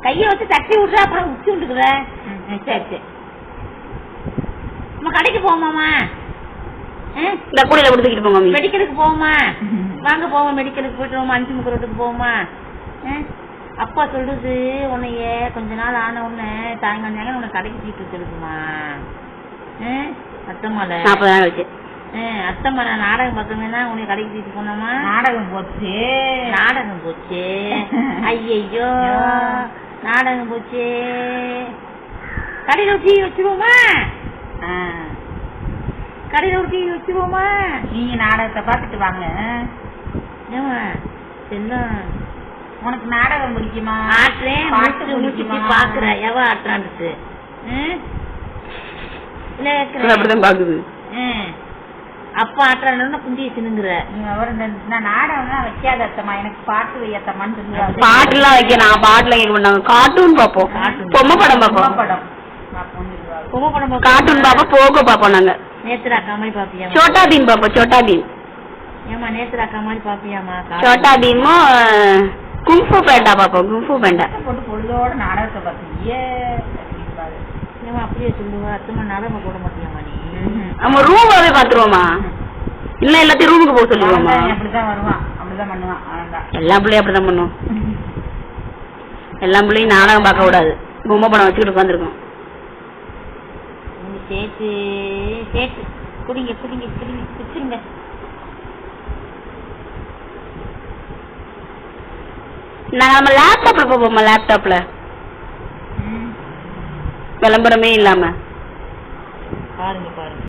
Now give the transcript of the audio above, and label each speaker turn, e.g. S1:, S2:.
S1: கைய வச்சு தட்டி விட்ற அப்புறம் உச்சி விட்டுக்குற. சரி சரி. நம்ம கடைக்கு போவோமாமா?
S2: இந்த கூடையில கொடுத்துக்கிட்டு போங்க.
S1: மெடிக்கலுக்கு போவோமா? வாங்க போவோம், மெடிக்கலுக்கு போயிட்டு வருவோமா? 5 முக்கு ரோட்டுக்கு போவோமா? அப்பா சொல்லுது உன்னைய கொஞ்ச நாள் ஆன உடனே சாயங்காலம் உன்னை கடைக்கு தீட்டு சொல்லுதுமா. அத்தம்மால
S2: 40 நாள் வச்சு
S1: அத்தம்மா நான் நாடகம் பார்த்தோம்னா உன்னை கடைக்கு தீட்டு போனோமா? நாடகம் போச்சு. ஐயோ நாடகம் போச்சு. கடையில ஒரு டிவி வச்சுருவோமா? கடையில ஒரு டிவி வச்சுருவோமா?
S3: நீங்க நாடகத்தை பார்த்துட்டு வாங்க. உனக்கு நாடகம் பிடிக்குமா?
S1: ஆட்டுறேன், பாக்குற எவ ஆட்டுறான்னு
S2: பாக்குது.
S1: அப்பா ஆட்டுறான்னு குந்திய சினுங்குற.
S3: நாடகம்லாம் வைக்காத அத்தம்மா, எனக்கு பாட்டு வையத்தம்மான்னு சொல்லுவாங்க.
S2: பாட்டு எல்லாம் வைக்க நான் பாட்டுல கேட்க மாட்டாங்க. கார்ட்டூன் பாப்போம், பொம்மை படம் பாப்போம். கார்ட்டூன் பாப்போம், போகோ பாப்போம். நாங்க
S1: நேத்ரா அக்கா மாதிரி பாப்பியா?
S2: சோட்டா பீம் பாப்போம். சோட்டா பீம்.
S1: ஏமா நேத்ரா அக்கா மாதிரி பாப்பியாமா?
S2: சோட்டா பீமும் குங்ஃபு பேண்டா பாப்போம். குங்ஃபு பேண்டா
S3: போட்டு பொழுதோட நாடகத்தை பார்த்தியே.
S1: ஏமா அப்படியே சொல்லுவா? அத்தம்மா நாடகம் போட மாட்டியாமா நீ?
S2: நம்ம ரூமாவே பாத்துருவோமா? இல்ல எல்லாத்தையும் ரூமுக்கு போக சொல்லுவோமா?
S3: அப்படிதான் வருவான், அப்படிதான் பண்ணுவான்.
S2: எல்லா பிள்ளையும் அப்படிதான் பண்ணுவோம். எல்லா பிள்ளையும் நாடகம் பார்க்க கூடாது, பொம்மை படம் வச்சுக்கிட்டு உட்காந்துருக்கோம்.
S1: சேர்த்து சேர்த்து குடிங்க குடிங்க குடிங்க குடிச்சிருங்க.
S2: நாங்க நம்ம லேப்டாப்ல போவோமா? லேப்டாப்ல விளம்பரமே இல்லாம
S1: பாருங்க பாருங்க.